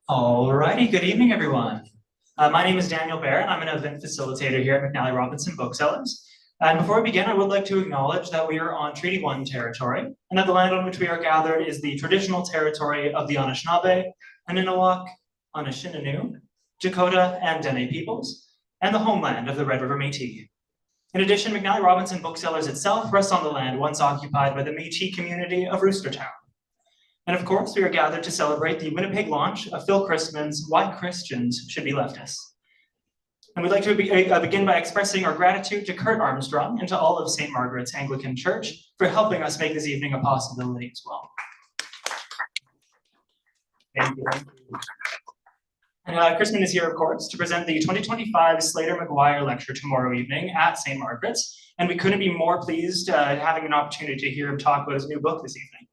Alrighty, good evening, everyone. My name is Daniel Bear, and I'm an event facilitator here at McNally Robinson Booksellers. And before we begin, I would like to acknowledge that we are on Treaty 1 territory, and that the land on which we are gathered is the traditional territory of the Anishinaabe, Aninawak, Anishinaabe, Dakota, and Dene peoples, and the homeland of the Red River Métis. In addition, McNally Robinson Booksellers itself rests on the land once occupied by the Métis community of Roostertown. And of course, we are gathered to celebrate the Winnipeg launch of Phil Christman's Why Christians Should Be Leftists. And we'd like to begin by expressing our gratitude to Kurt Armstrong and to all of St. Margaret's Anglican Church for helping us make this evening a possibility as well. Thank you. And Christman is here, of course, to present the 2025 Slater-McGuire Lecture tomorrow evening at St. Margaret's. And we couldn't be more pleased having an opportunity to hear him talk about his new book this evening.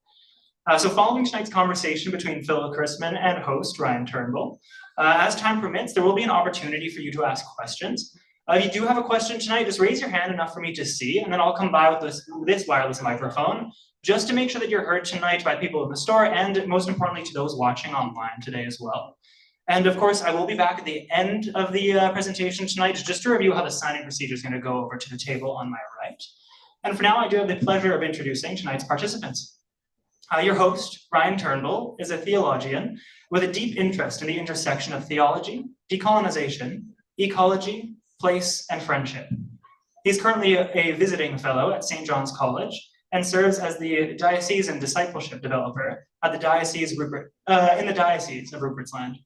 So following tonight's conversation between Phil Christman and host Ryan Turnbull, as time permits, there will be an opportunity for you to ask questions. If you do have a question tonight, just raise your hand enough for me to see, and then I'll come by with this wireless microphone, just to make sure that you're heard tonight by people in the store, and most importantly, to those watching online today as well. And of course, I will be back at the end of the presentation tonight, just to review how the signing procedure is going to go over to the table on my right. And for now, I do have the pleasure of introducing tonight's participants. Your host, Ryan Turnbull, is a theologian with a deep interest in the intersection of theology, decolonization, ecology, place, and friendship. He's currently a visiting fellow at St. John's College and serves as the diocesan discipleship developer at the Diocese in the Diocese of Rupert's Land.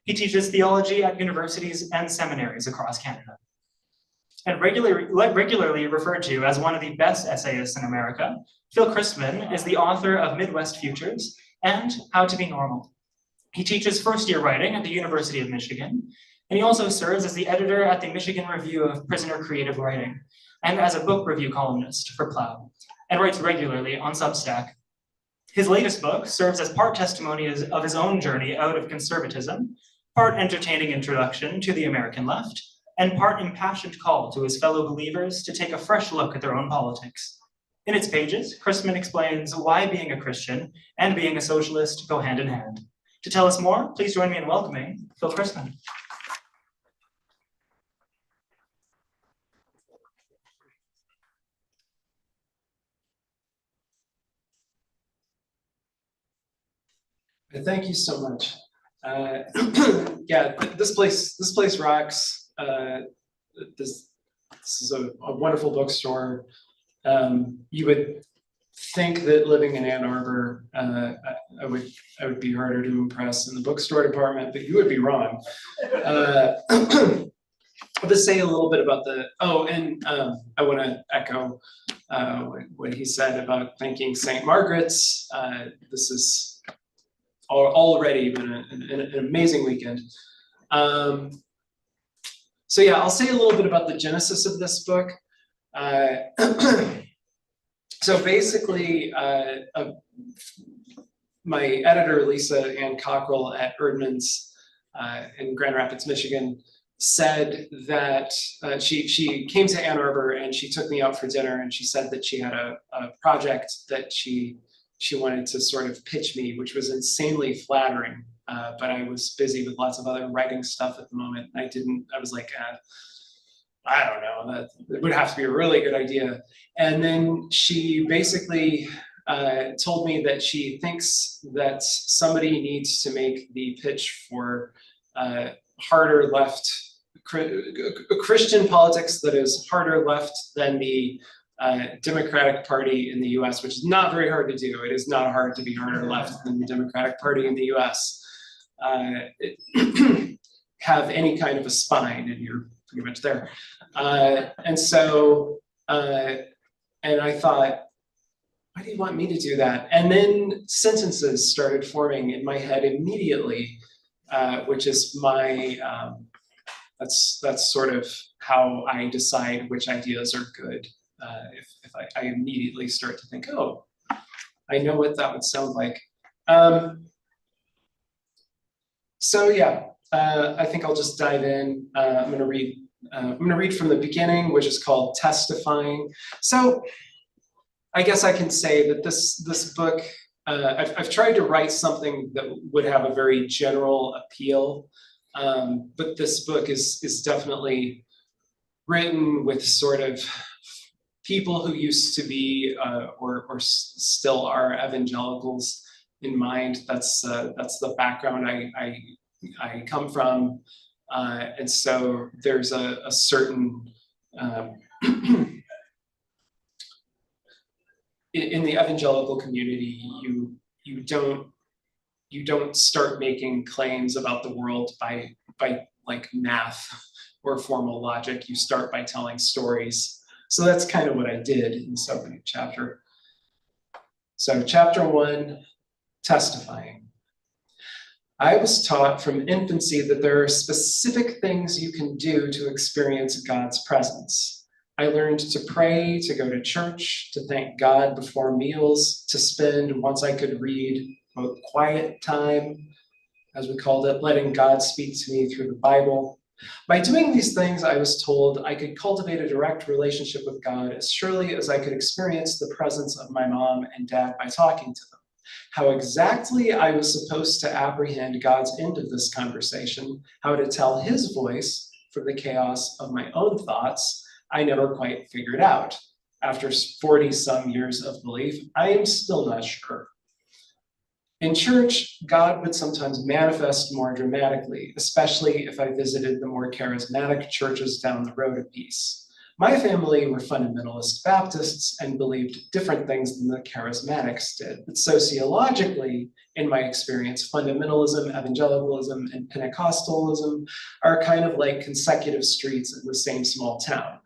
He teaches theology at universities and seminaries across Canada. And regularly referred to as one of the best essayists in America, Phil Christman is the author of Midwest Futures and How to Be Normal. He teaches first-year writing at the University of Michigan, and he also serves as the editor at the Michigan Review of Prisoner Creative Writing, and as a book review columnist for Plough, and writes regularly on Substack. His latest book serves as part testimony of his own journey out of conservatism, part entertaining introduction to the American left, and part impassioned call to his fellow believers to take a fresh look at their own politics. In its pages, Christman explains why being a Christian and being a socialist go hand in hand. To tell us more, please join me in welcoming Phil Christman. Thank you so much. Yeah, this place rocks. This is a wonderful bookstore. You would think that living in Ann Arbor, I would be harder to impress in the bookstore department, but you would be wrong. I'll just say a little bit about I want to echo what he said about thanking St. Margaret's. This has already been an amazing weekend. So yeah, I'll say a little bit about the genesis of this book. So basically, my editor, Lisa Ann Cockrell at Eerdmans in Grand Rapids, Michigan, said that she came to Ann Arbor and she took me out for dinner, and she said that she had a project that she wanted to sort of pitch me, which was insanely flattering. But I was busy with lots of other writing stuff at the moment. I was like, I don't know, it would have to be a really good idea. And then she basically told me that she thinks that somebody needs to make the pitch for harder left, Christian politics that is harder left than the Democratic Party in the US, which is not very hard to do. It is not hard to be harder left than the Democratic Party in the US. Have any kind of a spine, and you're pretty much there. And I thought, why do you want me to do that? And then sentences started forming in my head immediately, which is that's sort of how I decide which ideas are good. If I immediately start to think, oh, I know what that would sound like. So yeah, I think I'll just dive in. I'm going to read from the beginning, which is called Testifying. So I guess I can say that this book, I've tried to write something that would have a very general appeal, but this book is definitely written with sort of people who used to be or still are evangelicals in mind. That's the background I come from, and so there's a certain in the evangelical community, you don't start making claims about the world by like math or formal logic. You start by telling stories. So that's kind of what I did in this opening chapter. So chapter 1, testifying. I was taught from infancy that there are specific things you can do to experience God's presence. I learned to pray, to go to church, to thank God before meals, to spend, once I could read, quote, quiet time, as we called it, letting God speak to me through the Bible. By doing these things, I was told I could cultivate a direct relationship with God as surely as I could experience the presence of my mom and dad by talking to them. How exactly I was supposed to apprehend God's end of this conversation, how to tell his voice from the chaos of my own thoughts, I never quite figured out. After 40-some years of belief, I am still not sure. In church, God would sometimes manifest more dramatically, especially if I visited the more charismatic churches down the road a piece. My family were fundamentalist Baptists and believed different things than the charismatics did. But sociologically, in my experience, fundamentalism, evangelicalism, and Pentecostalism are kind of like consecutive streets in the same small town.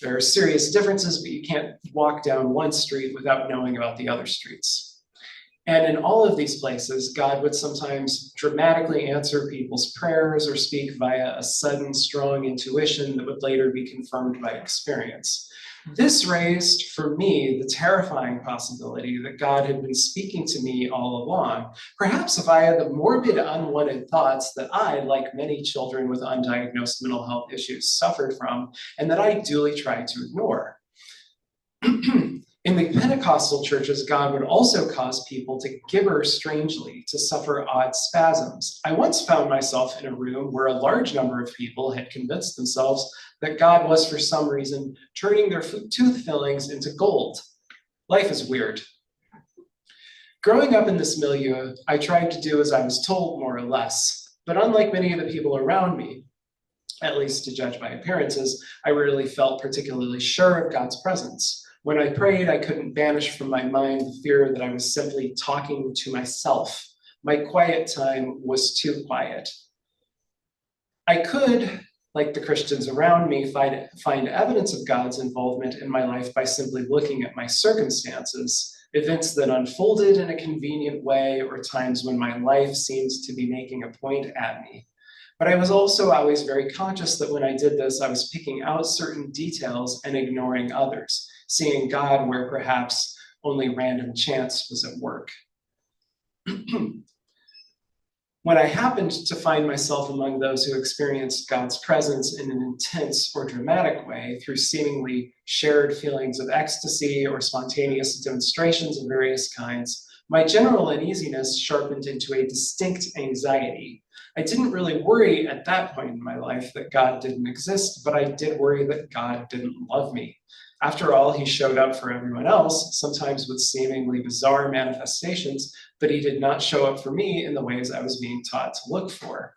There are serious differences, but you can't walk down one street without knowing about the other streets. And in all of these places, God would sometimes dramatically answer people's prayers or speak via a sudden, strong intuition that would later be confirmed by experience. This raised, for me, the terrifying possibility that God had been speaking to me all along, perhaps via the morbid, unwanted thoughts that I, like many children with undiagnosed mental health issues, suffered from, and that I duly tried to ignore. In the Pentecostal churches, God would also cause people to gibber strangely, to suffer odd spasms. I once found myself in a room where a large number of people had convinced themselves that God was, for some reason, turning their tooth fillings into gold. Life is weird. Growing up in this milieu, I tried to do as I was told, more or less. But unlike many of the people around me, at least to judge by appearances, I rarely felt particularly sure of God's presence. When I prayed, I couldn't banish from my mind the fear that I was simply talking to myself. My quiet time was too quiet. I could, like the Christians around me, find evidence of God's involvement in my life by simply looking at my circumstances, events that unfolded in a convenient way, or times when my life seemed to be making a point at me. But I was also always very conscious that when I did this, I was picking out certain details and ignoring others, seeing God where perhaps only random chance was at work. When I happened to find myself among those who experienced God's presence in an intense or dramatic way through seemingly shared feelings of ecstasy or spontaneous demonstrations of various kinds, my general uneasiness sharpened into a distinct anxiety. I didn't really worry at that point in my life that God didn't exist, but I did worry that God didn't love me. After all, he showed up for everyone else, sometimes with seemingly bizarre manifestations, but he did not show up for me in the ways I was being taught to look for.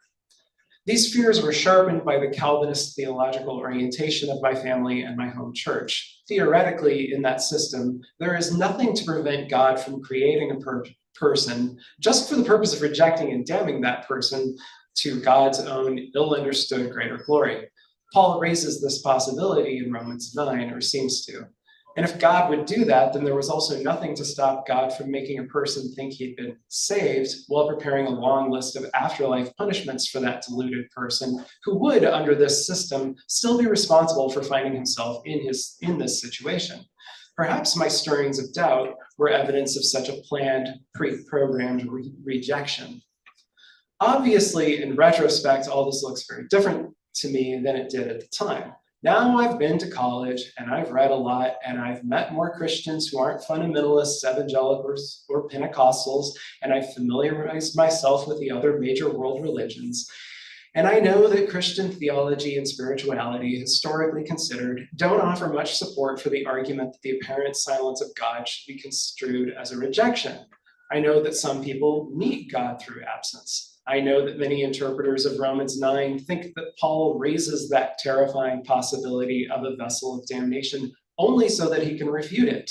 These fears were sharpened by the Calvinist theological orientation of my family and my home church. Theoretically, in that system, there is nothing to prevent God from creating a person just for the purpose of rejecting and damning that person to God's own ill-understood greater glory. Paul raises this possibility in Romans 9, or seems to. And if God would do that, then there was also nothing to stop God from making a person think he'd been saved while preparing a long list of afterlife punishments for that deluded person who would, under this system, still be responsible for finding himself in this situation. Perhaps my stirrings of doubt were evidence of such a planned, pre-programmed rejection. Obviously, in retrospect, all this looks very different to me than it did at the time. Now I've been to college and I've read a lot and I've met more Christians who aren't fundamentalists, evangelicals, or Pentecostals, and I've familiarized myself with the other major world religions. And I know that Christian theology and spirituality, historically considered, don't offer much support for the argument that the apparent silence of God should be construed as a rejection. I know that some people meet God through absence. I know that many interpreters of Romans 9 think that Paul raises that terrifying possibility of a vessel of damnation only so that he can refute it.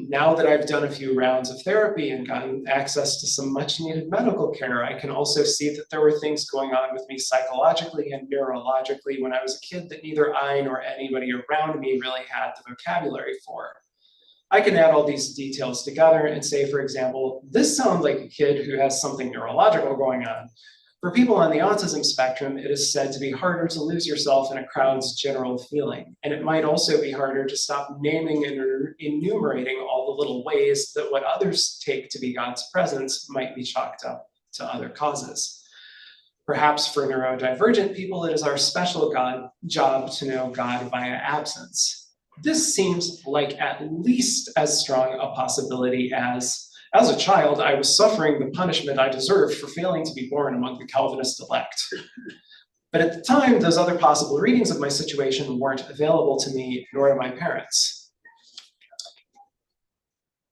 Now that I've done a few rounds of therapy and gotten access to some much needed medical care, I can also see that there were things going on with me psychologically and neurologically when I was a kid that neither I nor anybody around me really had the vocabulary for. I can add all these details together and say, for example, this sounds like a kid who has something neurological going on. For people on the autism spectrum, it is said to be harder to lose yourself in a crowd's general feeling. And it might also be harder to stop naming and enumerating all the little ways that what others take to be God's presence might be chalked up to other causes. Perhaps for neurodivergent people, it is our special job to know God via absence. This seems like at least as strong a possibility as a child, I was suffering the punishment I deserved for failing to be born among the Calvinist elect. But at the time, those other possible readings of my situation weren't available to me, nor to my parents.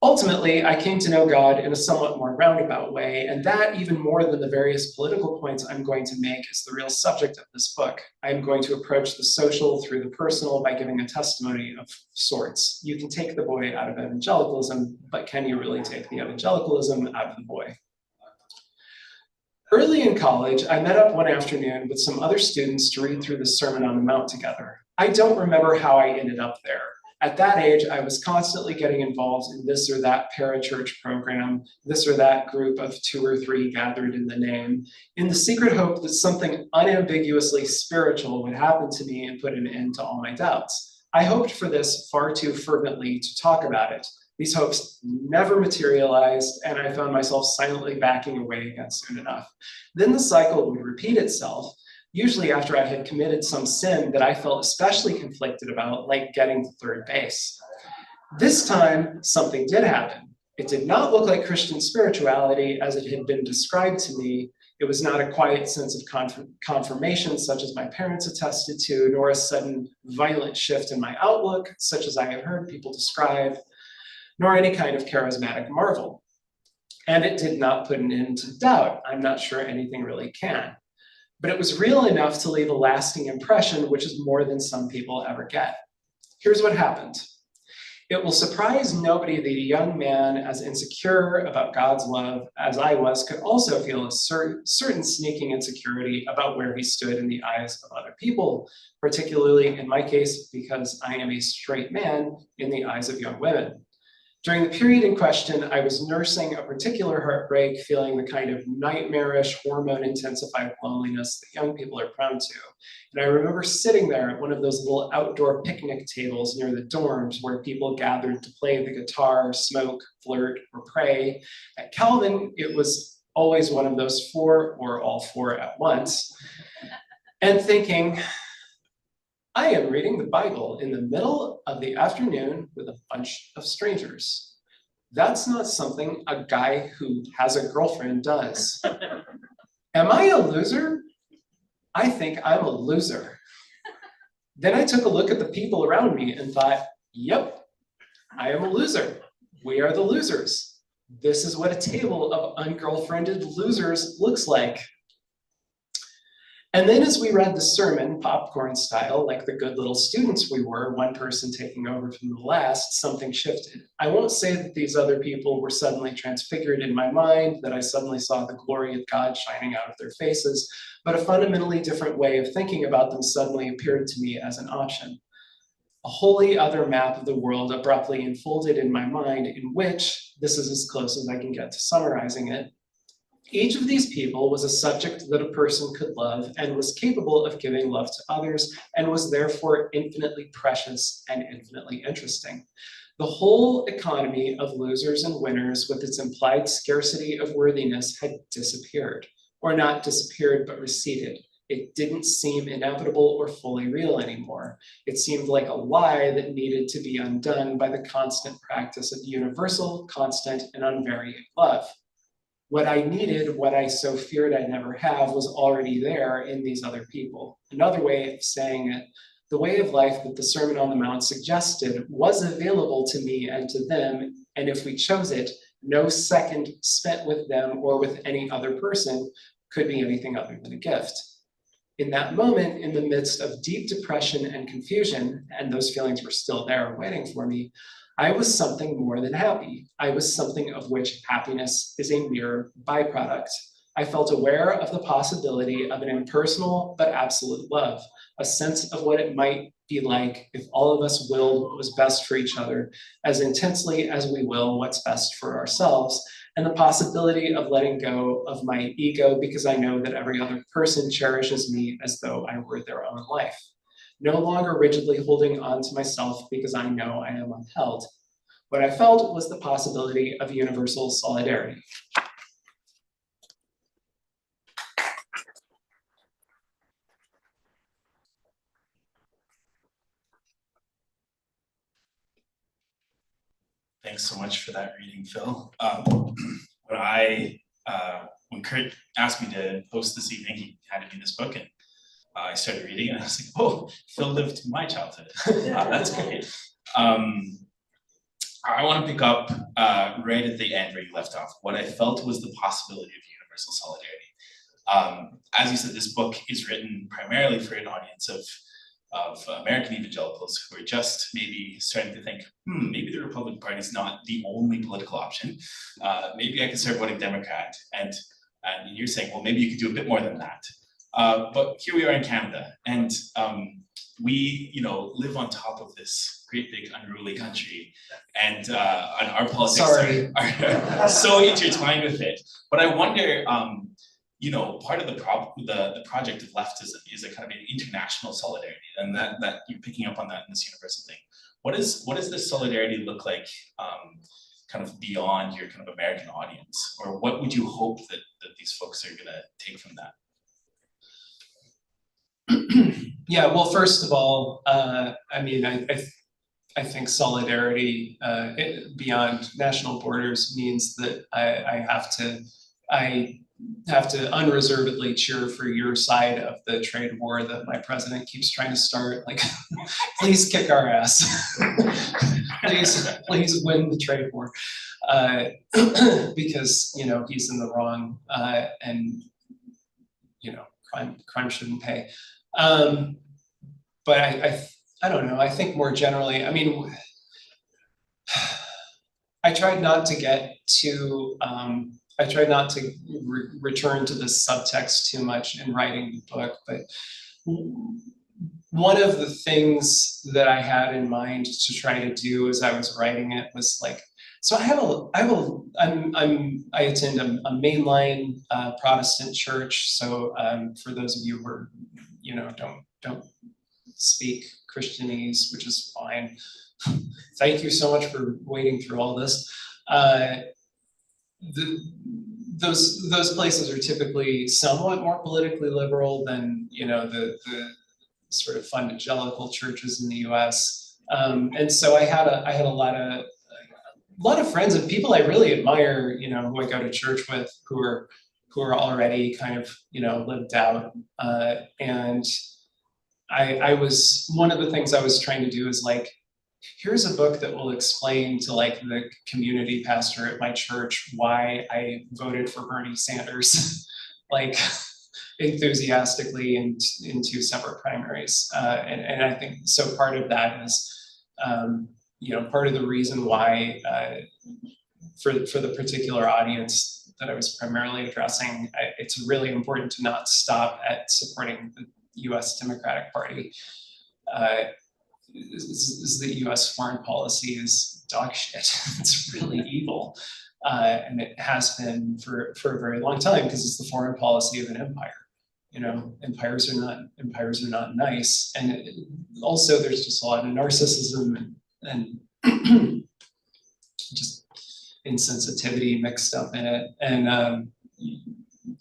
Ultimately, I came to know God in a somewhat more roundabout way, and that, even more than the various political points I'm going to make, is the real subject of this book. I'm going to approach the social through the personal by giving a testimony of sorts. You can take the boy out of evangelicalism, but can you really take the evangelicalism out of the boy? Early in college, I met up one afternoon with some other students to read through the Sermon on the Mount together. I don't remember how I ended up there. At that age, I was constantly getting involved in this or that parachurch program, this or that group of 2 or 3 gathered in the name, in the secret hope that something unambiguously spiritual would happen to me and put an end to all my doubts. I hoped for this far too fervently to talk about it. These hopes never materialized, and I found myself silently backing away again soon enough. Then the cycle would repeat itself, usually after I had committed some sin that I felt especially conflicted about, like getting to third base. This time, something did happen. It did not look like Christian spirituality as it had been described to me. It was not a quiet sense of confirmation, such as my parents attested to, nor a sudden violent shift in my outlook, such as I have heard people describe, nor any kind of charismatic marvel. And it did not put an end to doubt. I'm not sure anything really can. But it was real enough to leave a lasting impression, which is more than some people ever get. Here's what happened. It will surprise nobody that a young man as insecure about God's love as I was could also feel a certain sneaking insecurity about where he stood in the eyes of other people, particularly in my case, because I am a straight man in the eyes of young women. During the period in question, I was nursing a particular heartbreak, feeling the kind of nightmarish, hormone-intensified loneliness that young people are prone to. And I remember sitting there at one of those little outdoor picnic tables near the dorms where people gathered to play the guitar, smoke, flirt, or pray. At Calvin, it was always one of those 4 or all 4 at once. And thinking, I am reading the Bible in the middle of the afternoon with a bunch of strangers. That's not something a guy who has a girlfriend does. Am I a loser? I think I'm a loser. Then I took a look at the people around me and thought, yep, I am a loser. We are the losers. This is what a table of ungirlfriended losers looks like. And then as we read the sermon, popcorn style, like the good little students we were, one person taking over from the last, something shifted. I won't say that these other people were suddenly transfigured in my mind, that I suddenly saw the glory of God shining out of their faces, but a fundamentally different way of thinking about them suddenly appeared to me as an option. A wholly other map of the world abruptly unfolded in my mind, in which, this is as close as I can get to summarizing it, each of these people was a subject that a person could love and was capable of giving love to others and was therefore infinitely precious and infinitely interesting. The whole economy of losers and winners with its implied scarcity of worthiness had disappeared, or not disappeared, but receded. It didn't seem inevitable or fully real anymore. It seemed like a lie that needed to be undone by the constant practice of universal, constant, and unvarying love. What I needed, what I so feared I'd never have, was already there in these other people. Another way of saying it, the way of life that the Sermon on the Mount suggested was available to me and to them, and if we chose it, no second spent with them or with any other person could be anything other than a gift. In that moment, in the midst of deep depression and confusion, and those feelings were still there waiting for me, I was something more than happy. I was something of which happiness is a mere byproduct. I felt aware of the possibility of an impersonal but absolute love, a sense of what it might be like if all of us willed what was best for each other as intensely as we will what's best for ourselves, and the possibility of letting go of my ego because I know that every other person cherishes me as though I were their own life. No longer rigidly holding on to myself because I know I am upheld. What I felt was the possibility of universal solidarity. Thanks so much for that reading, Phil. When Kurt asked me to host this evening, he handed me this book, and I started reading, and I was like, "Oh, Phil lived my childhood. That's great." I want to pick up right at the end where you left off. What I felt was the possibility of universal solidarity. As you said, this book is written primarily for an audience of American evangelicals who are just maybe starting to think, maybe the Republican Party is not the only political option. Maybe I can start voting Democrat. And you're saying, well, maybe you could do a bit more than that. But here we are in Canada, and we, live on top of this great big unruly country, and our politics are so intertwined with it. But I wonder, part of the project of leftism is a kind of an international solidarity, and that you're picking up on that in this universal thing. What does this solidarity look like, kind of beyond your kind of American audience, or what would you hope that these folks are going to take from that? Yeah, well, first of all, I think solidarity beyond national borders means that I have to unreservedly cheer for your side of the trade war that my president keeps trying to start. Like, please kick our ass. please win the trade war, because he's in the wrong, and crime shouldn't pay. But I don't know. I think more generally, I tried not to get too. I tried not to return to the subtext too much in writing the book, but one of the things that I had in mind to try to do as I was writing it was like, so I attend a mainline Protestant church. So for those of you who don't speak Christianese, which is fine. Thank you so much for wading through all this. Those places are typically somewhat more politically liberal than the sort of fundamental churches in the U.S. And so I had a lot of friends and people I really admire, who I go to church with, who are already kind of lived out. And I was, one of the things I was trying to do is like, here's a book that will explain to like the community pastor at my church why I voted for Bernie Sanders, like enthusiastically in two separate primaries. And I think, so part of that is, part of the reason why, for the particular audience that I was primarily addressing, it's really important to not stop at supporting the US Democratic Party. Is the US foreign policy is dog shit. It's really evil. And it has been for a very long time, because it's the foreign policy of an empire. Empires are not nice. And also there's just a lot of narcissism and just insensitivity mixed up in it. And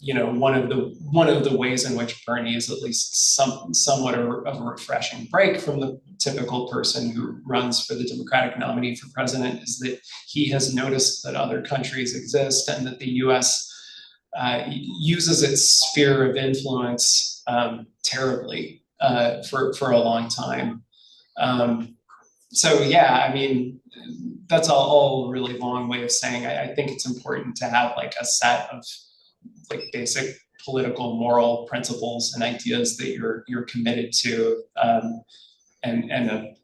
one of the ways in which Bernie is at least somewhat of a refreshing break from the typical person who runs for the Democratic nominee for president is that he has noticed that other countries exist and that the U.S. Uses its sphere of influence terribly for a long time. So yeah, I mean, that's all a really long way of saying I think it's important to have like a set of like basic political moral principles and ideas that you're committed to, and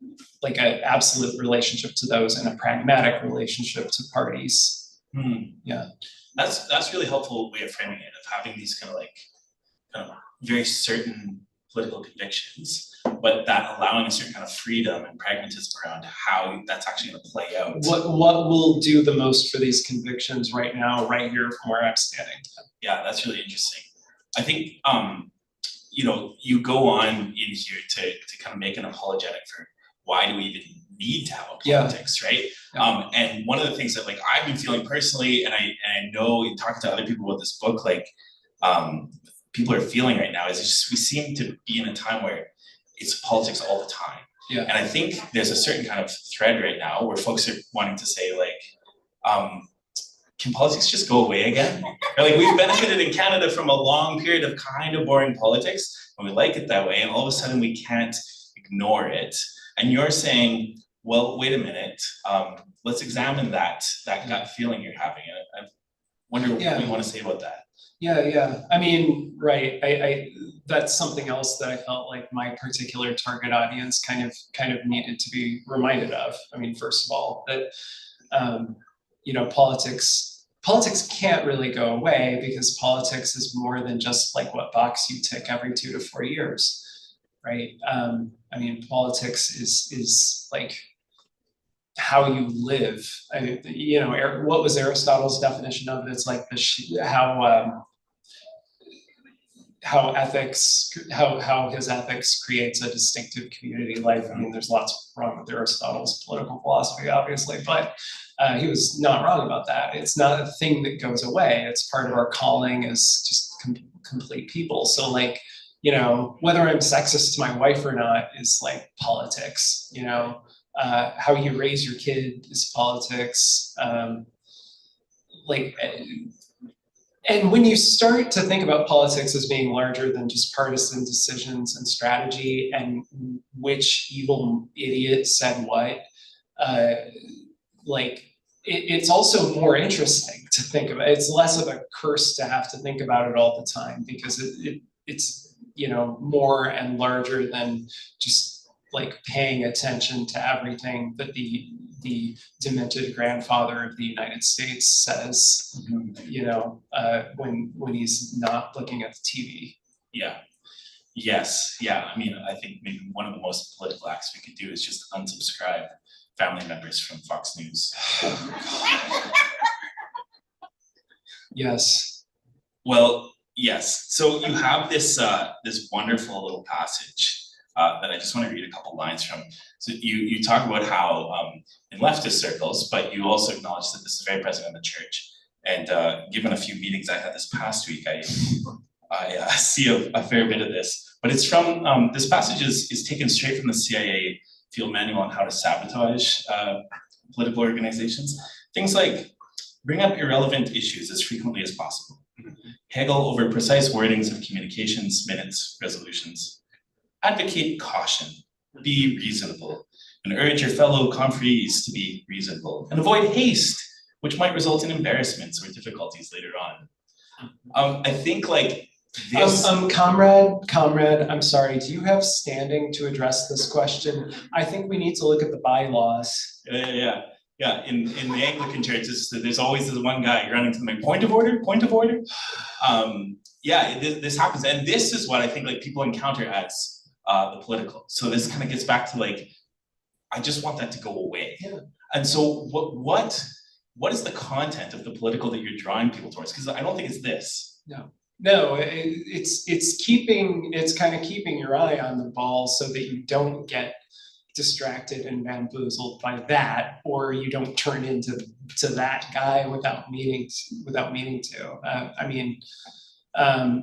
like an absolute relationship to those and a pragmatic relationship to parties. Yeah, that's really helpful way of framing it, of having these kind of very certain political convictions, but that allowing a certain kind of freedom and pragmatism around how that's actually going to play out. What will do the most for these convictions right now, right here from where I'm standing? Yeah, that's really interesting. I think you go on in here to kind of make an apologetic for why do we even need to have a politics, right? Yeah. And one of the things that like I've been feeling personally, and I know in talking to other people about this book, like people are feeling right now is just we seem to be in a time where it's politics all the time. Yeah. And I think there's a certain kind of thread right now where folks are wanting to say like, can politics just go away again? Or like we've benefited in Canada from a long period of kind of boring politics, and we like it that way, and all of a sudden we can't ignore it. And you're saying, well, wait a minute, let's examine that gut feeling you're having. I wonder what you want to say about that. Yeah. I mean, right. I that's something else that I felt like my particular target audience kind of needed to be reminded of. I mean, first of all, that politics can't really go away because politics is more than just like what box you tick every 2 to 4 years, right? I mean, politics is like how you live. I mean, what was Aristotle's definition of it? It's like how his ethics creates a distinctive community life. I mean, there's lots wrong with Aristotle's political philosophy, obviously, but he was not wrong about that. It's not a thing that goes away. It's part of our calling as just complete people. So like, whether I'm sexist to my wife or not is like politics, how you raise your kid is politics. And when you start to think about politics as being larger than just partisan decisions and strategy and which evil idiot said what, it's also more interesting to think about. It's less of a curse to have to think about it all the time because it's more and larger than just like paying attention to everything that the demented grandfather of the United States says, when he's not looking at the TV. Yeah. Yes. Yeah. I mean, I think maybe one of the most political acts we could do is just unsubscribe family members from Fox News. Yes. Well, yes. So you have this this wonderful little passage that I just want to read a couple lines from. So you talk about how in leftist circles, but you also acknowledge that this is very present in the church. And given a few meetings I had this past week, I see a fair bit of this. But it's from, this passage is taken straight from the CIA field manual on how to sabotage political organizations. Things like bring up irrelevant issues as frequently as possible. Haggle over precise wordings of communications, minutes, resolutions. Advocate caution, be reasonable, and urge your fellow confreres to be reasonable, and avoid haste, which might result in embarrassments or difficulties later on. I think like this. Comrade, I'm sorry, do you have standing to address this question? I think we need to look at the bylaws. Yeah. In the Anglican churches, there's always this one guy running to my point of order. This happens, and this is what I think like people encounter as the political. So this kind of gets back to like, I just want that to go away. Yeah. And so what is the content of the political that you're drawing people towards? Because I don't think it's this. No, it's kind of keeping your eye on the ball so that you don't get distracted and bamboozled by that, or you don't turn into that guy without meaning to. I mean, I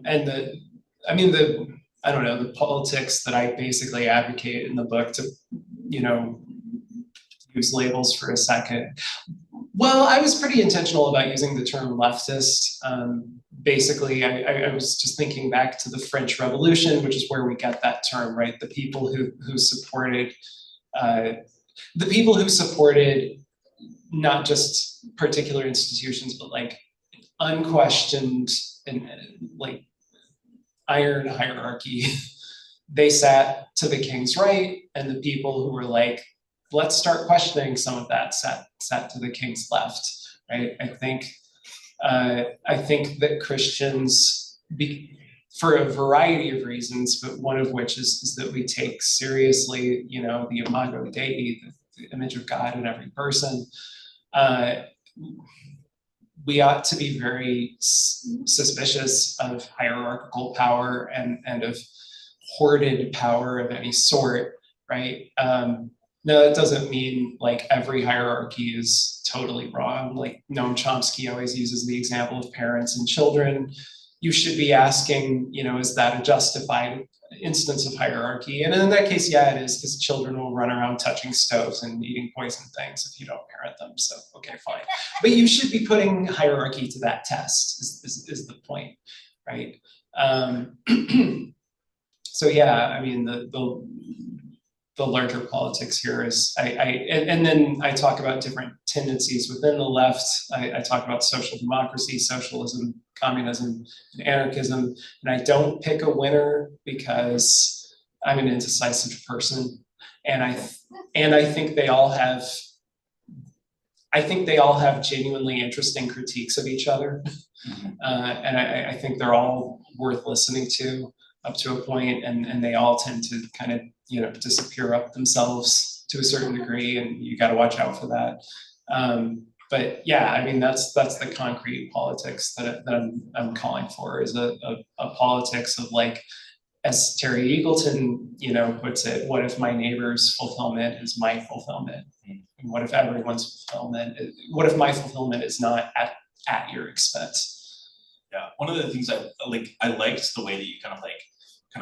don't know, the politics that I basically advocate in the book to, use labels for a second. Well, I was pretty intentional about using the term leftist. Basically, I was just thinking back to the French Revolution, which is where we get that term, right? The people who supported not just particular institutions, but like unquestioned and like iron hierarchy. They sat to the king's right, and the people who were like, let's start questioning some of that sat to the king's left, right? I think that Christians, for a variety of reasons, but one of which is that we take seriously, the imago Dei, the image of God in every person. We ought to be very suspicious of hierarchical power and of hoarded power of any sort, right? No, that doesn't mean like every hierarchy is totally wrong. Like Noam Chomsky always uses the example of parents and children. You should be asking, is that a justified instance of hierarchy? And in that case, yeah, it is, because children will run around touching stoves and eating poison things if you don't parent them. So, okay, fine. But you should be putting hierarchy to that test, is the point, right? So yeah, I mean, the larger politics here is, and then I talk about different tendencies within the left. I talk about social democracy, socialism, communism, and anarchism. And I don't pick a winner because I'm an indecisive person. And I think they all have, genuinely interesting critiques of each other. And I think they're all worth listening to up to a point, and they all tend to kind of, disappear up themselves to a certain degree, and you got to watch out for that. But yeah, I mean, that's the concrete politics that I'm calling for, is a politics of, like, as Terry Eagleton, puts it, what if my neighbor's fulfillment is my fulfillment? And what if what if my fulfillment is not at your expense? Yeah, one of the things I liked the way that you kind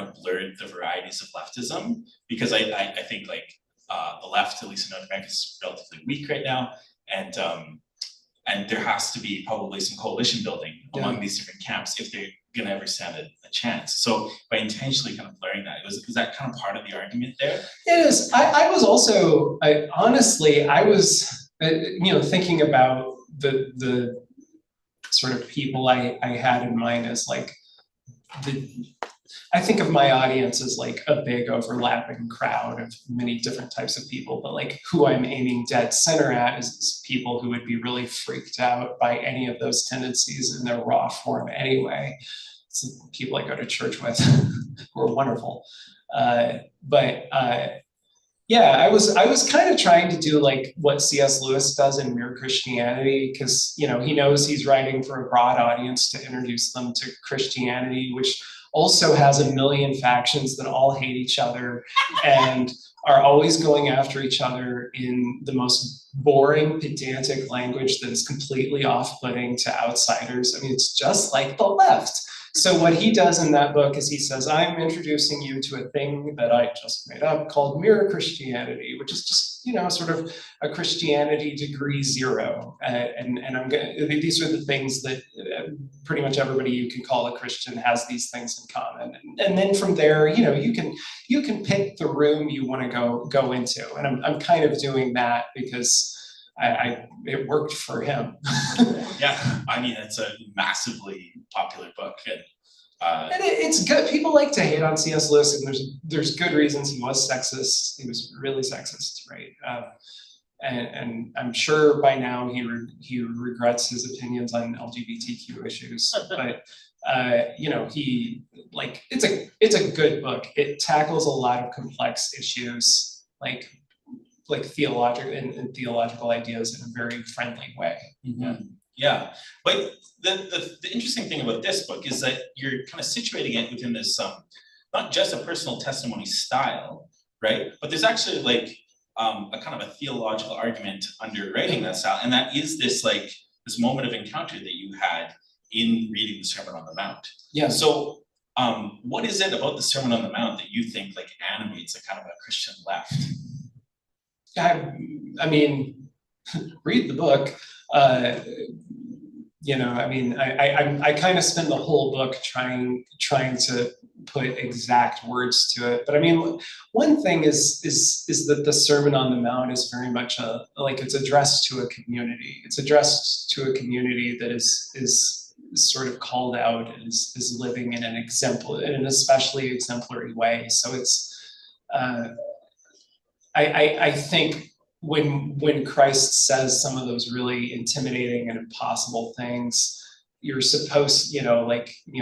of blurred the varieties of leftism, because I think the left, at least in North America, is relatively weak right now, and there has to be probably some coalition building among these different camps if they're going to ever stand a chance. So by intentionally kind of blurring that, was that kind of part of the argument there? It is. I was also, honestly, I was thinking about the sort of people I had in mind as like I think of my audience as like a big overlapping crowd of many different types of people, but like who I'm aiming dead center at is people who would be really freaked out by any of those tendencies in their raw form anyway. It's the people I go to church with who are wonderful. Yeah, I was kind of trying to do like what C.S. Lewis does in Mere Christianity, because he knows he's writing for a broad audience to introduce them to Christianity, which also has a million factions that all hate each other and are always going after each other in the most boring, pedantic language that is completely off-putting to outsiders. I mean, it's just like the left. So what he does in that book is he says, I'm introducing you to a thing that I just made up called Mere Christianity, which is just, sort of a Christianity degree 0. And these are the things that pretty much everybody you can call a Christian has these things in common. And then from there, you can pick the room you want to go into. And I'm kind of doing that because it worked for him. Yeah, I mean, it's a massively popular book, and it's good. People like to hate on C.S. Lewis, and there's good reasons. He was sexist. He was really sexist, right? And I'm sure by now he regrets his opinions on LGBTQ issues. But it's a good book. It tackles a lot of complex issues, like theological ideas in a very friendly way. Mm-hmm. Yeah, but the interesting thing about this book is that you're kind of situating it within this not just a personal testimony style, right? But there's actually a kind of a theological argument underwriting that style, and that is this moment of encounter that you had in reading the Sermon on the Mount. Yeah. So what is it about the Sermon on the Mount that you think like animates a kind of a Christian left? I mean, read the book. You know, I mean, I kind of spend the whole book trying to put exact words to it. But I mean, one thing is that the Sermon on the Mount is very much it's addressed to a community. It's addressed to a community that is sort of called out and is living in an especially exemplary way. So it's I think when Christ says some of those really intimidating and impossible things, you're supposed,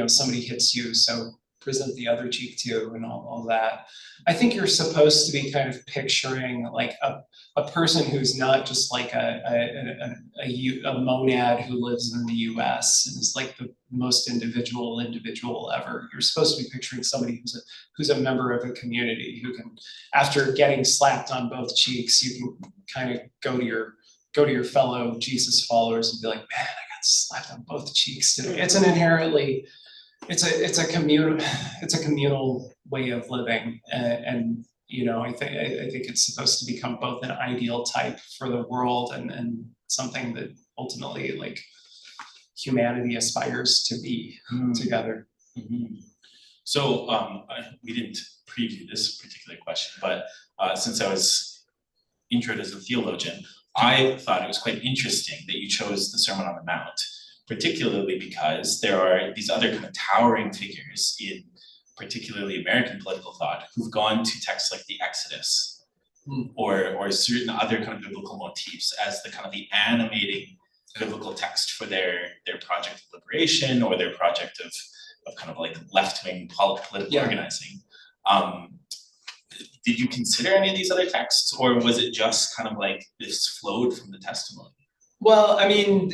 somebody hits you, so present the other cheek too, and all that. I think you're supposed to be kind of picturing like a person who's not just like a monad who lives in the US and is like the most individual ever. You're supposed to be picturing somebody who's a member of a community who can, after getting slapped on both cheeks, you can kind of go to your fellow Jesus followers and be like, man, I got slapped on both cheeks today. It's an inherently, it's a communal way of living, and I think it's supposed to become both an ideal type for the world and something that ultimately like humanity aspires to be together. Mm-hmm. So we didn't preview this particular question, but since I was introed as a theologian, I thought it was quite interesting that you chose the Sermon on the Mount, particularly because there are these other kind of towering figures in particularly American political thought who've gone to texts like the Exodus or certain other kind of biblical motifs as the kind of the animating biblical text for their project of liberation or their project of kind of like left-wing political organizing. Did you consider any of these other texts, or was it just kind of like this flowed from the testimony? Well, I mean,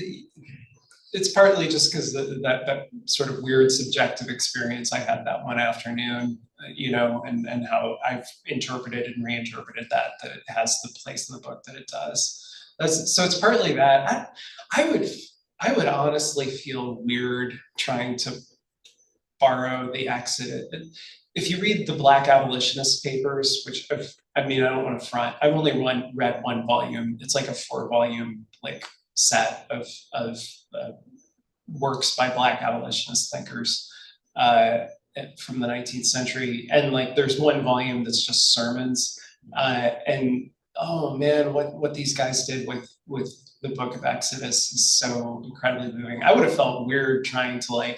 it's partly just because that sort of weird subjective experience I had that one afternoon, and how I've interpreted and reinterpreted that it has the place in the book that it does. So it's partly that. I would honestly feel weird trying to borrow the Exodus. If you read the Black abolitionist papers, which I don't want to front, I've only read one volume. It's like a 4-volume set of works by Black abolitionist thinkers from the 19th century, and there's one volume that's just sermons, and oh man, what these guys did with the Book of Exodus is so incredibly moving. I would have felt weird trying to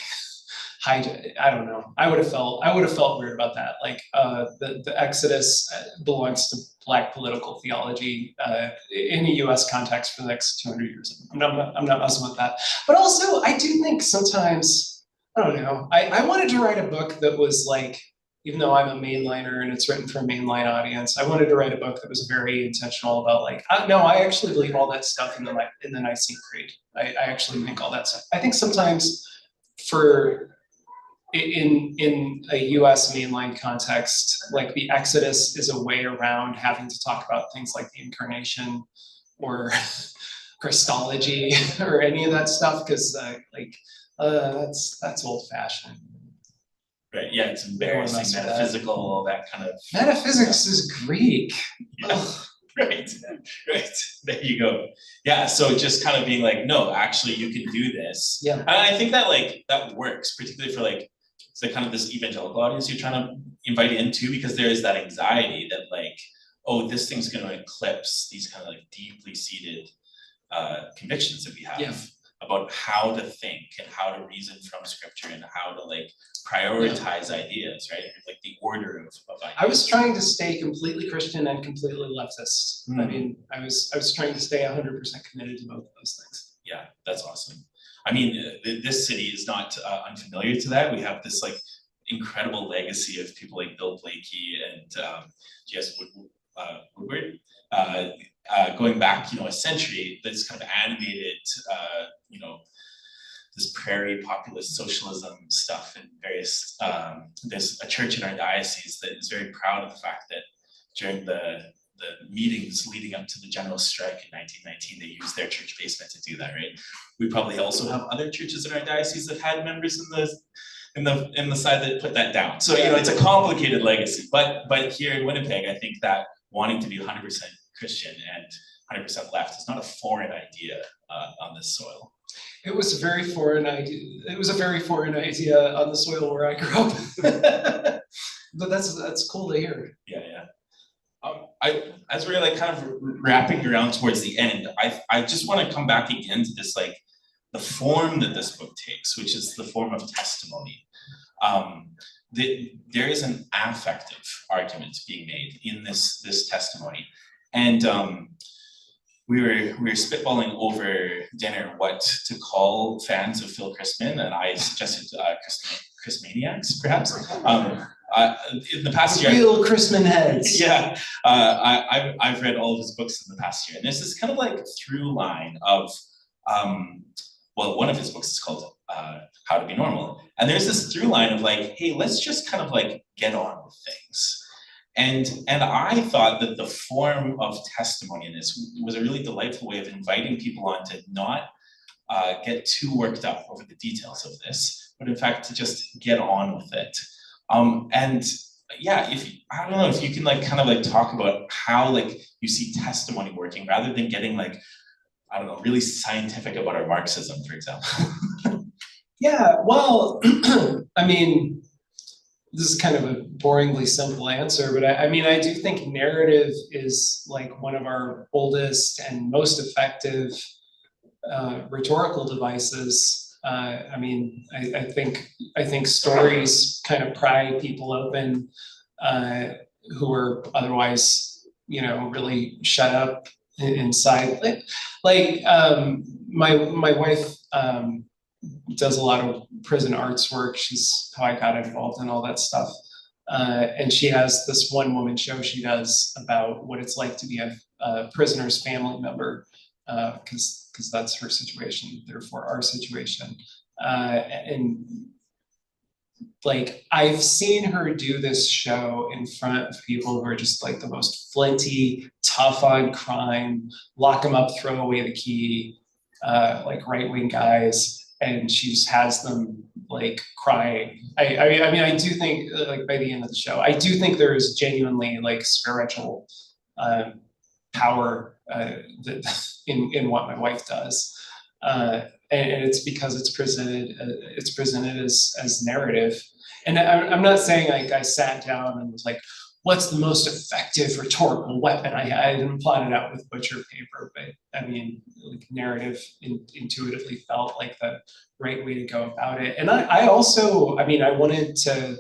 hide. I don't know. I would have felt weird about that. The Exodus belongs to Black political theology in a U.S. context for the next 200 years. I'm not messing with that. But also, I do think sometimes, I don't know. I wanted to write a book that was even though I'm a mainliner and it's written for a mainline audience, I wanted to write a book that was very intentional about no, I actually believe all that stuff in the Nicene Creed. I actually think all that stuff. I think sometimes in a US mainline context, the Exodus is a way around having to talk about things like the incarnation or Christology or any of that stuff, because that's old fashioned. Right, yeah, it's embarrassing, metaphysical, that kind of. Metaphysics is Greek. Yeah. Right, there you go. Yeah, so just kind of being no, actually you can do this. Yeah. And I think that that works, particularly for the kind of this evangelical audience you're trying to invite into, because there is that anxiety that oh, this thing's going to eclipse these kind of deeply seated convictions that we have about how to think and how to reason from scripture and how to prioritize ideas, right? The order of ideas. I was trying to stay completely Christian and completely leftist. I mean, I was trying to stay 100% committed to both of those things. Yeah, that's awesome. I mean, this city is not unfamiliar to that. We have this incredible legacy of people like Bill Blakey and J.S. Woodward, going back, a century. This kind of animated, this prairie populist socialism stuff and various. There's a church in our diocese that is very proud of the fact that during the the meetings leading up to the general strike in 1919, they used their church basement to do that, right? We probably also have other churches in our diocese that had members in the side that put that down. So, it's a complicated legacy, but here in Winnipeg, I think that wanting to be 100% Christian and 100% left is not a foreign idea on this soil. It was a very foreign idea. It was a very foreign idea on the soil where I grew up. But that's cool to hear. Yeah. As we're like kind of wrapping around towards the end, I just want to come back again to this, like the form that this book takes, which is the form of testimony. There is an affective argument being made in this testimony, and we were spitballing over dinner what to call fans of Phil Christman, and I suggested Christmaniacs, perhaps. In the past year, real Christman heads. Yeah, I've read all of his books in the past year, and there's this kind of like through line of, one of his books is called How to Be Normal, and there's this through line of like, hey, let's just kind of like get on with things. And I thought that the form of testimony in this was a really delightful way of inviting people on to not get too worked up over the details of this, but in fact to just get on with it. And yeah, I don't know if you can like kind of like talk about how like you see testimony working rather than getting like, I don't know, really scientific about our Marxism, for example. Yeah, well, I mean, this is kind of a boringly simple answer, but I mean, I do think narrative is like one of our oldest and most effective rhetorical devices. I mean, I think stories kind of pry people open who are otherwise, really shut up inside. Like my wife does a lot of prison arts work. She's how I got involved in all that stuff. And she has this one woman show she does about what it's like to be a prisoner's family member, because that's her situation, therefore our situation. And like, I've seen her do this show in front of people who are just like the most flinty, tough on crime, lock them up, throw away the key, like right-wing guys. And she just has them like crying. I mean, I do think like by the end of the show, I do think there is genuinely like spiritual power in what my wife does, and it's because it's presented as narrative. And I'm not saying like I sat down and was like, what's the most effective rhetorical weapon? I didn't plot it out with butcher paper, but I mean, like narrative intuitively felt like the right way to go about it. And I also, I mean, I wanted to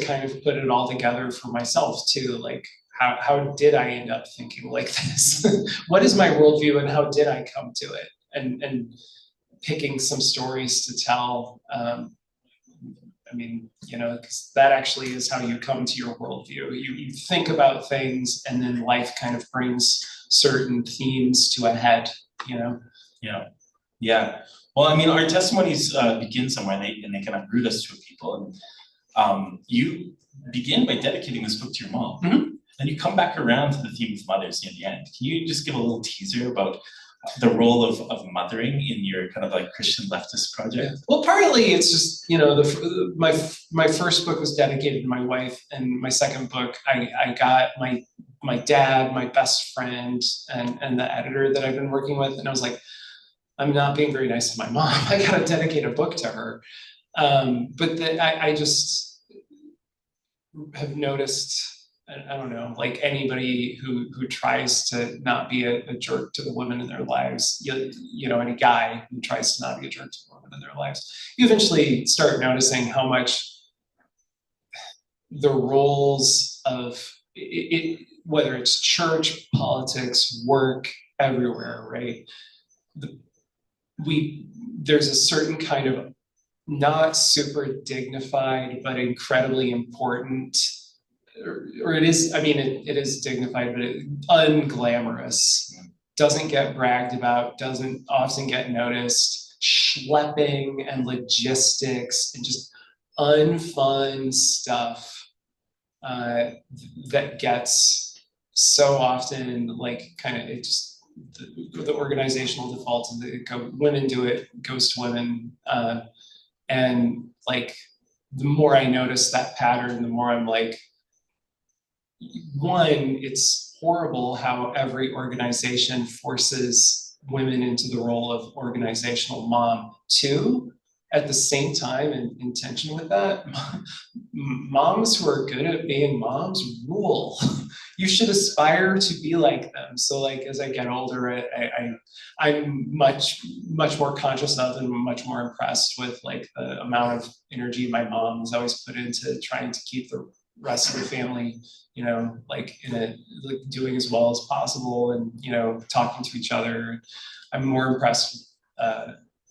kind of put it all together for myself too. Like, how did I end up thinking like this? What is my worldview and how did I come to it? And picking some stories to tell. I mean, because that actually is how you come to your worldview. You think about things and then life kind of brings certain themes to a head, Yeah. Well, I mean, our testimonies begin somewhere and they kind of root us to a people. And you begin by dedicating this book to your mom. Mm-hmm. And you come back around to the theme of mothers near the end. Can you just give a little teaser about the role of mothering in your kind of like Christian leftist project? Well, partly it's just, my first book was dedicated to my wife, and my second book, I got my dad, my best friend, and the editor that I've been working with, and I was like, I'm not being very nice to my mom. I gotta dedicate a book to her. But I just have noticed, I don't know, like anybody who tries to not be a jerk to the women in their lives, any guy who tries to not be a jerk to the women in their lives, you eventually start noticing how much the roles of it, whether it's church, politics, work, everywhere, right? There's a certain kind of not super dignified, but incredibly important, or it is, I mean, it is dignified, but unglamorous, doesn't get bragged about, doesn't often get noticed, schlepping and logistics and just unfun stuff that gets so often like kind of it just the organizational default of women do it, goes to women, and like the more I notice that pattern, the more I'm like, one, it's horrible how every organization forces women into the role of organizational mom. Two, at the same time, and in tension with that, moms who are good at being moms rule. You should aspire to be like them. So like as I get older, I'm much more conscious of and much more impressed with like the amount of energy my mom has always put into trying to keep the rest of the family, you know, like in a like doing as well as possible, and you know, talking to each other. I'm more impressed.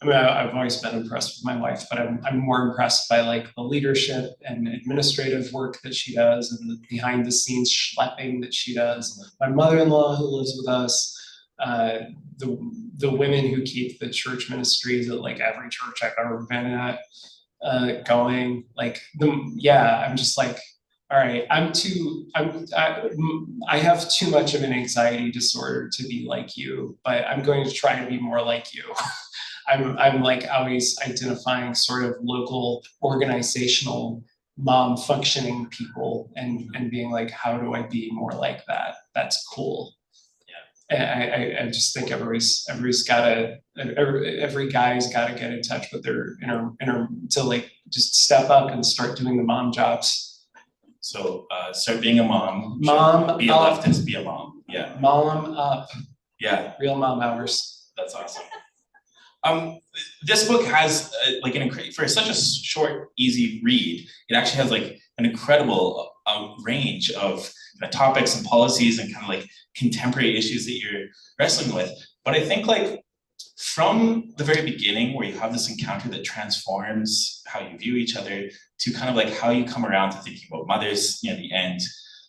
I mean, I've always been impressed with my wife, but I'm more impressed by like the leadership and administrative work that she does, and the behind the scenes schlepping that she does. My mother-in-law who lives with us, the women who keep the church ministries at like every church I've ever been at going. Like I'm just like, all right, I have too much of an anxiety disorder to be like you, but I'm going to try to be more like you. I'm like always identifying sort of local organizational mom functioning people and being like, how do I be more like that? That's cool. Yeah. And I just think every guy's gotta get in touch with their inner to like just step up and start doing the mom jobs. So start being a mom. Mom be a up. leftist, be a mom. Yeah. Mom up. Yeah. Real mom hours. That's awesome. This book has for such a short, easy read, it actually has like an incredible range of topics and policies and kind of like contemporary issues that you're wrestling with. But I think like from the very beginning, where you have this encounter that transforms how you view each other to kind of like how you come around to thinking about mothers, you know, the end,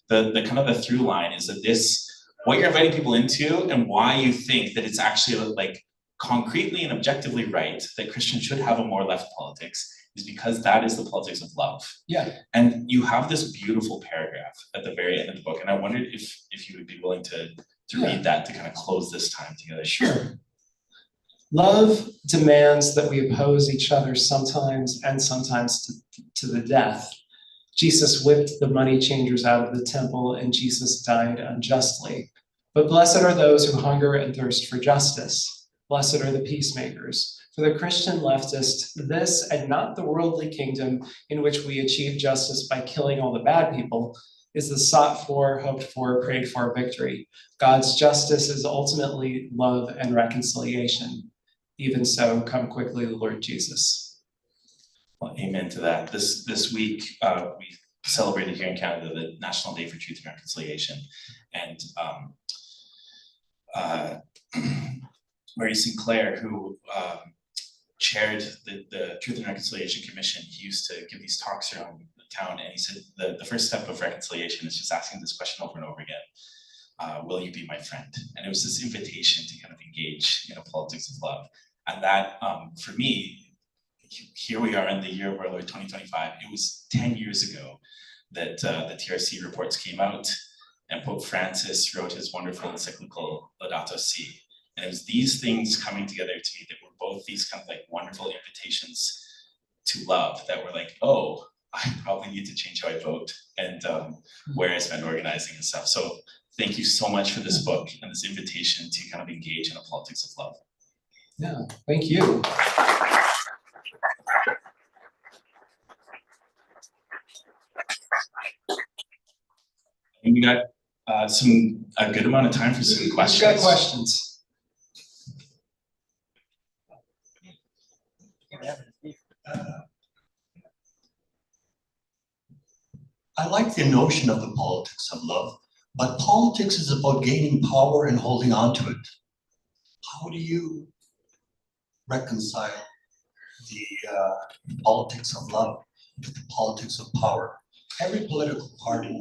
the kind of the through line is that what you're inviting people into and why you think that it's actually like concretely and objectively right that Christians should have a more left politics is because that is the politics of love. Yeah. And you have this beautiful paragraph at the very end of the book, and I wondered if you would be willing to read that to kind of close this time together. Sure. Love demands that we oppose each other sometimes, and sometimes to the death. Jesus whipped the money changers out of the temple, and Jesus died unjustly. But blessed are those who hunger and thirst for justice. Blessed are the peacemakers. For the Christian leftist, this and not the worldly kingdom in which we achieve justice by killing all the bad people is the sought for, hoped for, prayed for victory. God's justice is ultimately love and reconciliation. Even so, come quickly, the Lord Jesus. Well, amen to that. This week, we celebrated here in Canada the National Day for Truth and Reconciliation. And Murray Sinclair, who chaired the Truth and Reconciliation Commission, he used to give these talks around the town, and he said the first step of reconciliation is just asking this question over and over again. Will you be my friend? And it was this invitation to kind of engage in a politics of love. And that, for me, here we are in the year of our Lord 2025. It was 10 years ago that the TRC reports came out, and Pope Francis wrote his wonderful encyclical Laudato Si. And it was these things coming together to me that were both these kind of like wonderful invitations to love that were like, oh, I probably need to change how I vote and where I spend organizing and stuff. So thank you so much for this book and this invitation to kind of engage in a politics of love. Yeah, thank you. And we got a good amount of time for some questions. We've got questions. I like the notion of the politics of love, but politics is about gaining power and holding on to it. How do you reconcile the politics of love with the politics of power? Every political party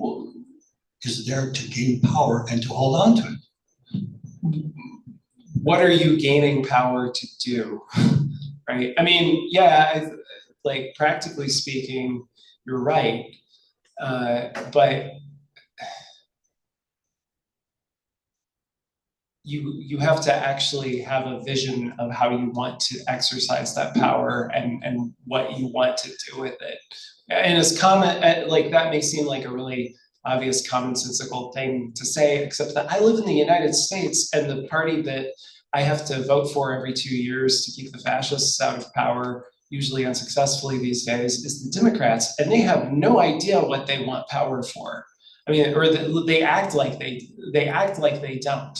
is there to gain power and to hold on to it. What are you gaining power to do? Right? I mean, yeah, like practically speaking, you're right. But you have to actually have a vision of how you want to exercise that power and what you want to do with it. And as common, like that may seem like a really obvious commonsensical thing to say, except that I live in the United States, and the party that I have to vote for every 2 years to keep the fascists out of power, usually unsuccessfully these days, is the Democrats, and they have no idea what they want power for. I mean, or they act like they don't.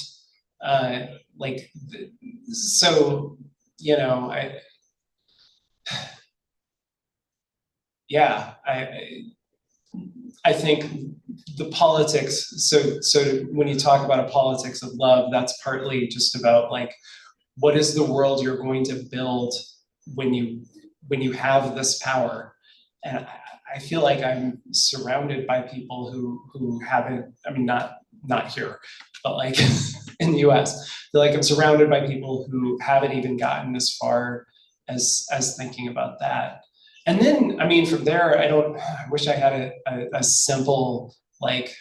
So, you know, I think the politics, so when you talk about a politics of love, that's partly just about like, what is the world you're going to build when you have this power? And I feel like I'm surrounded by people who haven't, I mean, not here, but like in the US, I feel like I'm surrounded by people who haven't even gotten as far as thinking about that. And then, I mean, from there, I wish I had a simple, like,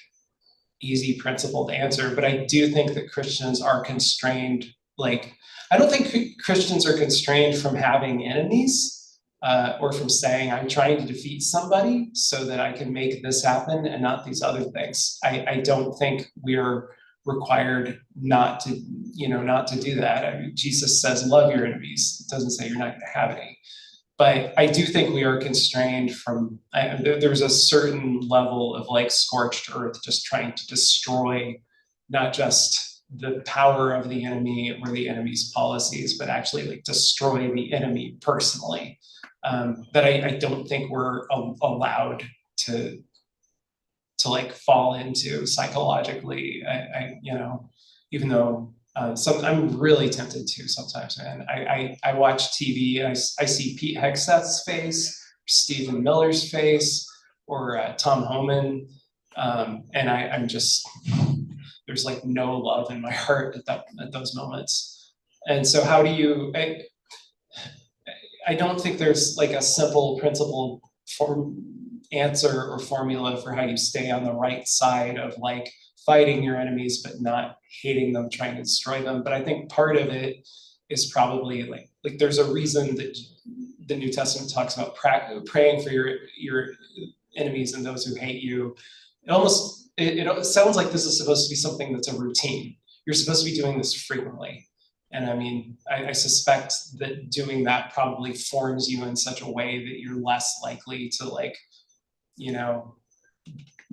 easy principled answer, but I do think that Christians are constrained, like, I don't think Christians are constrained from having enemies or from saying, I'm trying to defeat somebody so that I can make this happen and not these other things. I don't think we're required not to do that. I mean, Jesus says, love your enemies. It doesn't say you're not gonna have any. But I do think we are constrained from, there's a certain level of like scorched earth, just trying to destroy not just the power of the enemy or the enemy's policies, but actually like destroy the enemy personally. That I don't think we're allowed to like fall into psychologically. Even though I'm really tempted to sometimes, man. I watch TV, I see Pete Hegseth's face, Stephen Miller's face, or Tom Homan, and I'm just, there's like no love in my heart at those moments. And so how do you, I don't think there's like a simple principle answer or formula for how you stay on the right side of like fighting your enemies but not hating them, trying to destroy them. But I think part of it is probably like there's a reason that the New Testament talks about praying for your enemies and those who hate you. It sounds like this is supposed to be something that's a routine. You're supposed to be doing this frequently. And I mean, I suspect that doing that probably forms you in such a way that you're less likely to like,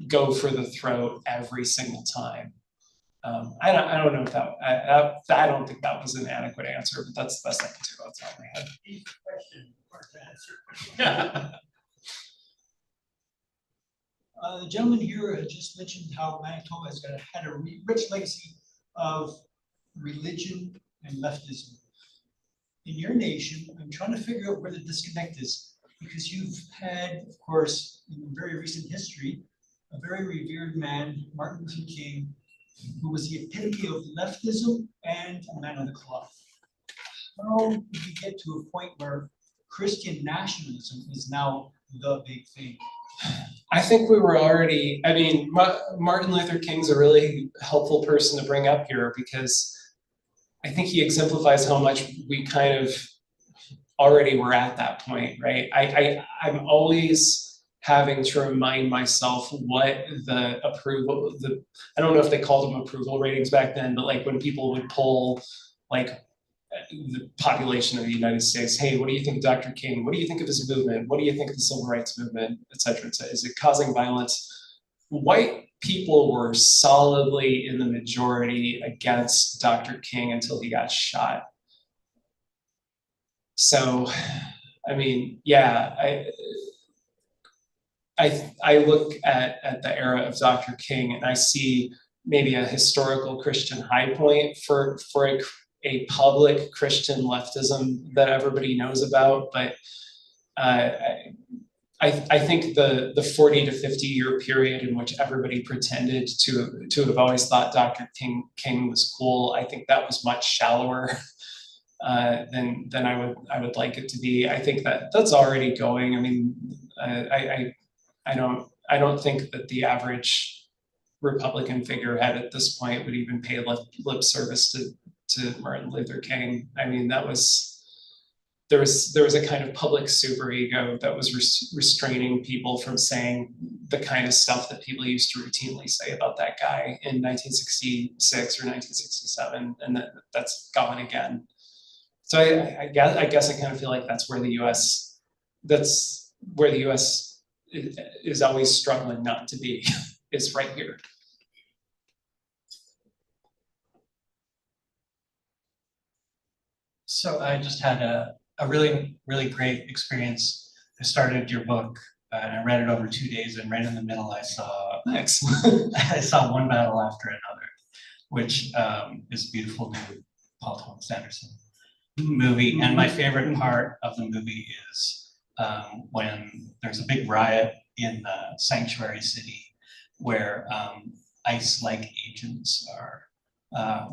go for the throat every single time. I don't know if I don't think that was an adequate answer, but that's the best I can do off the top of my head. Easy question, hard to answer. The gentleman here had just mentioned how Manitoba has had a rich legacy of religion and leftism. In your nation, I'm trying to figure out where the disconnect is, because you've had, of course, in very recent history, a very revered man, Martin Luther King, who was the epitome of leftism and a man of the cloth. How did we get to a point where Christian nationalism is now the big thing? I think we were already, I mean, Martin Luther King's a really helpful person to bring up here, because I think he exemplifies how much we kind of already were at that point, right? I'm always having to remind myself what the I don't know if they called them approval ratings back then, but like when people would poll like the population of the United States, hey, what do you think of Dr. King? What do you think of his movement? What do you think of the civil rights movement, et cetera, et cetera? Is it causing violence? White people were solidly in the majority against Dr. King until he got shot. So, I mean, yeah, I look at the era of Dr. King and I see maybe a historical Christian high point for a public Christian leftism that everybody knows about, but I think the 40 to 50 year period in which everybody pretended to have always thought Dr. King was cool, I think that was much shallower than I would like it to be. I think that's already going. I mean, I I don't think that the average Republican figurehead at this point would even pay lip service to Martin Luther King. I mean, there was a kind of public superego that was restraining people from saying the kind of stuff that people used to routinely say about that guy in 1966 or 1967, and that's gone again. So I guess I kind of feel like that's where the U.S. is always struggling not to be, is right here. So I just had a really, really great experience. I started your book and I read it over 2 days, and right in the middle I saw I saw One Battle After Another, which is a beautiful new Paul Thomas Anderson movie. And my favorite part of the movie is when there's a big riot in the sanctuary city where ICE-like agents are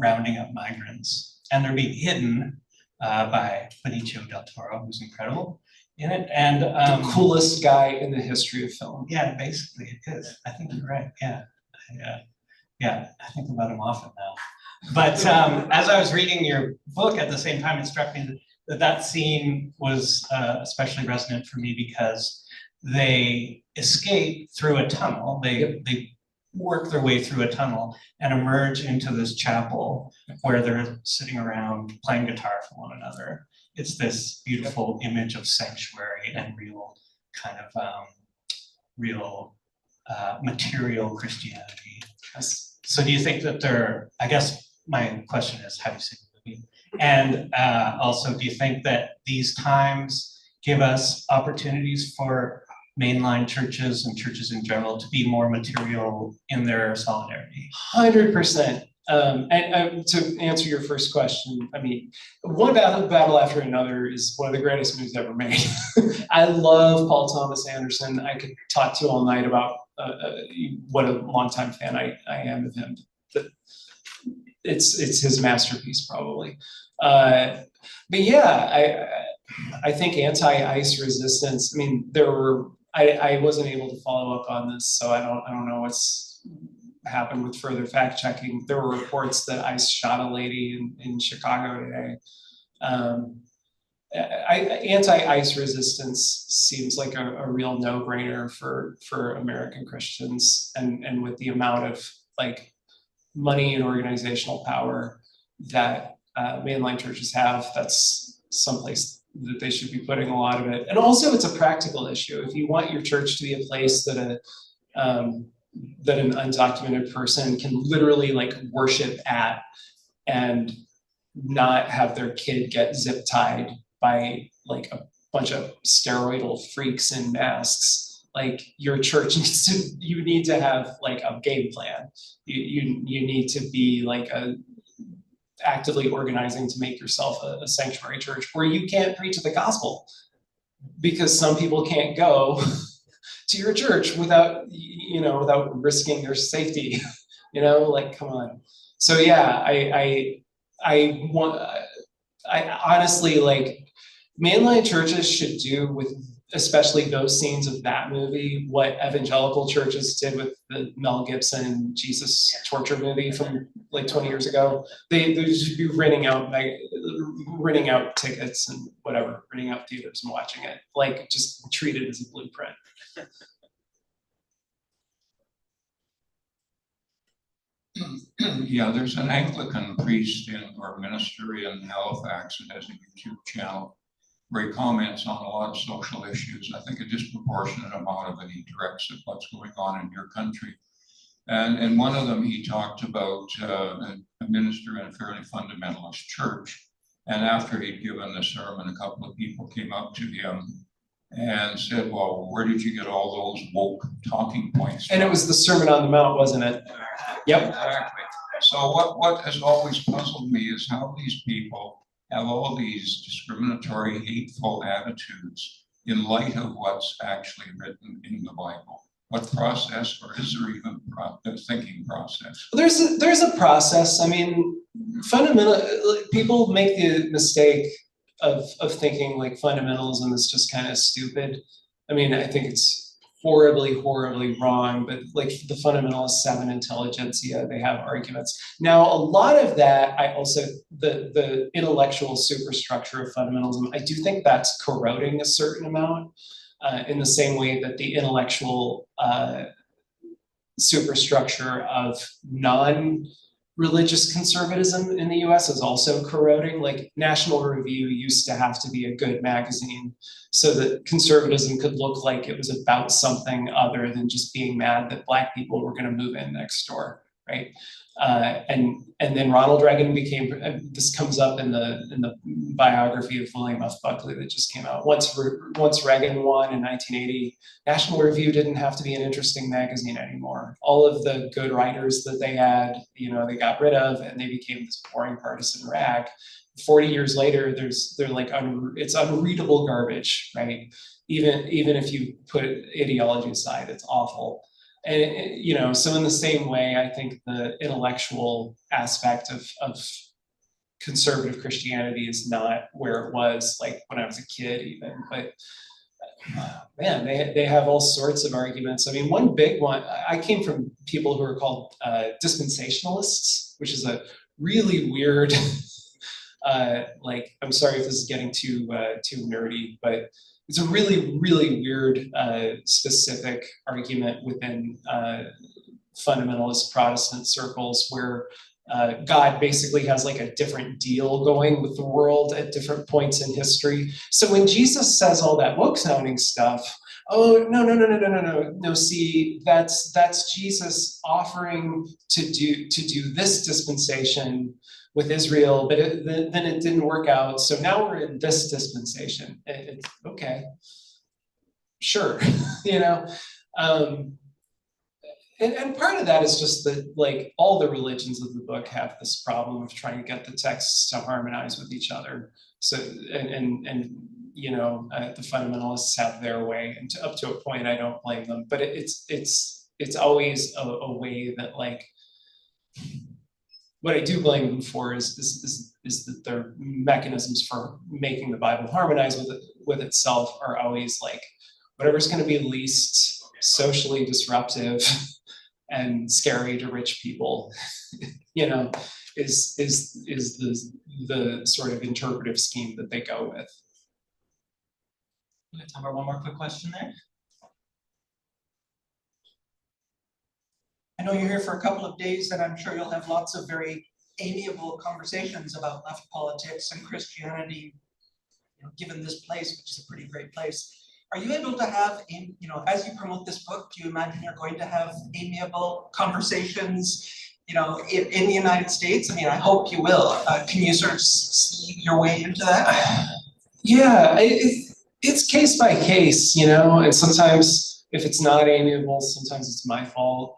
rounding up migrants, and they're being hidden by Benicio del Toro, who's incredible in it. And the coolest guy in the history of film. yeah, basically it is. I think you're right. Yeah. I think about him often now. But as I was reading your book at the same time, it struck me that scene was especially resonant for me because they escape through a tunnel. They work their way through a tunnel and emerge into this chapel where they're sitting around playing guitar for one another. It's this beautiful image of sanctuary and real kind of material Christianity. So do you think that I guess my question is, have you seen the movie? And also, do you think that these times give us opportunities for mainline churches and churches in general to be more material in their solidarity? 100%. And to answer your first question, I mean, One Battle After Another is one of the greatest movies ever made. I love Paul Thomas Anderson. I could talk to you all night about what a longtime fan I am of him. It's his masterpiece, probably. But yeah, I think anti-ICE resistance. I mean, I wasn't able to follow up on this, so I don't know what's happened with further fact checking. There were reports that ICE shot a lady in Chicago today. Anti-ICE resistance seems like a real no-brainer for American Christians, and with the amount of like money and organizational power that mainline churches have, that's someplace that they should be putting a lot of it. And also, it's a practical issue. If you want your church to be a place that an undocumented person can literally like worship at and not have their kid get zip tied by like a bunch of steroidal freaks in masks, like your church you need to have like a game plan. You need to be like actively organizing to make yourself a sanctuary church where you can't preach the gospel because some people can't go to your church without risking their safety. Like, come on. So yeah, I honestly, like, mainline churches should do with especially those scenes of that movie what evangelical churches did with the Mel Gibson and Jesus torture movie from like 20 years ago. They should be renting out tickets and whatever, renting out theaters and watching it. Like, just treat it as a blueprint. Yeah, there's an Anglican priest or minister in Halifax that has a YouTube channel where he comments on a lot of social issues. I think a disproportionate amount of it he directs at what's going on in your country. And one of them, he talked about a minister in a fairly fundamentalist church. And after he'd given the sermon, a couple of people came up to him and said, well, where did you get all those woke talking points from? And it was the Sermon on the Mount, wasn't it? Yep. Exactly. So what has always puzzled me is how these people have all these discriminatory, hateful attitudes in light of what's actually written in the Bible. What process, or is there even a thinking process? There's a process. I mean, people make the mistake of thinking like fundamentalism is just kind of stupid. I mean, I think it's horribly, horribly wrong, but like the fundamentalist seven intelligentsia, they have arguments. Now, a lot of that, the intellectual superstructure of fundamentalism, I do think that's corroding a certain amount in the same way that the intellectual superstructure of non-religious conservatism in the US is also corroding. Like National Review used to have to be a good magazine so that conservatism could look like it was about something other than just being mad that Black people were gonna move in next door, right? And then Ronald Reagan became, this comes up in the biography of William F. Buckley that just came out. Once Reagan won in 1980, National Review didn't have to be an interesting magazine anymore. All of the good writers that they had, they got rid of, and they became this boring partisan rag. 40 years later, they're like, it's unreadable garbage, right? Even if you put ideology aside, it's awful. And so in the same way, I think the intellectual aspect of conservative Christianity is not where it was like when I was a kid even, but man, they have all sorts of arguments. I mean, one big one, I came from people who are called dispensationalists, which is a really weird, I'm sorry if this is getting too nerdy, but it's a really, really weird specific argument within fundamentalist Protestant circles where God basically has like a different deal going with the world at different points in history. So when Jesus says all that woke sounding stuff, oh, no, see, that's Jesus offering to do this dispensation with Israel, but then it didn't work out. So now we're in this dispensation. It's okay, sure, And part of that is just that, like, all the religions of the book have this problem of trying to get the texts to harmonize with each other. So, the fundamentalists have their way, and up to a point, I don't blame them. But it's always a way that, like, what I do blame them for is that their mechanisms for making the Bible harmonize with itself are always like whatever's going to be least socially disruptive and scary to rich people, is the sort of interpretive scheme that they go with. We have time for one more quick question there. I know you're here for a couple of days, and I'm sure you'll have lots of very amiable conversations about left politics and Christianity, given this place, which is a pretty great place. Are you able to have, as you promote this book, do you imagine you're going to have amiable conversations, in the United States? I mean, I hope you will. Can you sort of see your way into that? Yeah, it's case by case, and sometimes if it's not amiable, sometimes it's my fault.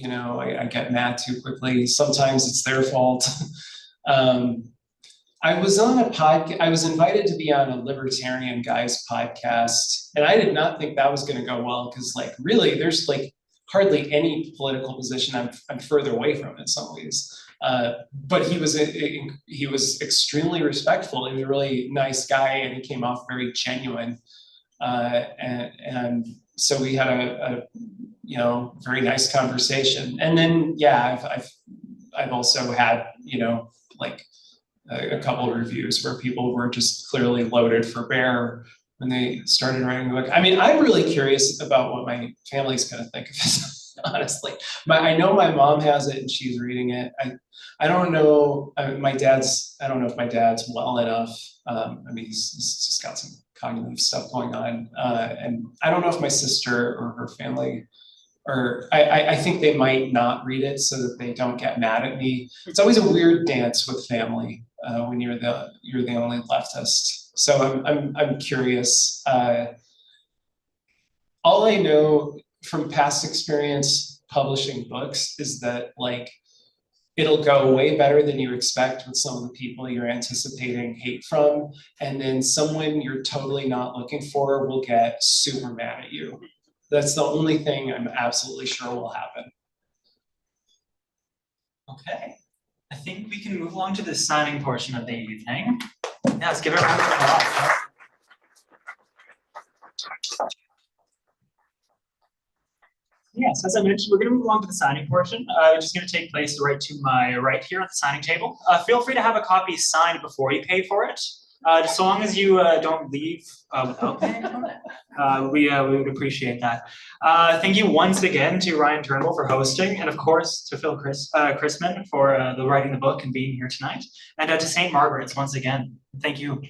I get mad too quickly. Sometimes it's their fault. I was on a podcast. I was invited to be on a libertarian guy's podcast, and I did not think that was going to go well because, like, really, there's like hardly any political position I'm further away from in some ways. But he was extremely respectful. He was a really nice guy, and he came off very genuine. And so we had a very nice conversation. And then I've also had a couple of reviews where people were just clearly loaded for bear when they started writing the book. I mean, I'm really curious about what my family's going to think of it, honestly. I know my mom has it and she's reading it. I don't know. I don't know if my dad's well enough. He's just got some cognitive stuff going on. And I don't know if my sister or her family, or I think they might not read it so that they don't get mad at me. It's always a weird dance with family when you're the only leftist. So I'm curious. All I know from past experience publishing books is that, like, it'll go way better than you expect with some of the people you're anticipating hate from, and then someone you're totally not looking for will get super mad at you. That's the only thing I'm absolutely sure will happen. Okay, I think we can move along to the signing portion of the evening. Yeah, let's give it a round of applause. Yes, as I mentioned, we're going to move along to the signing portion, which is going to take place right to my right here at the signing table. Feel free to have a copy signed before you pay for it. Just so long as you don't leave without paying for it, we would appreciate that. Thank you once again to Ryan Turnbull for hosting, and of course to Phil Christman for writing the book and being here tonight, and to St. Margaret's once again. Thank you.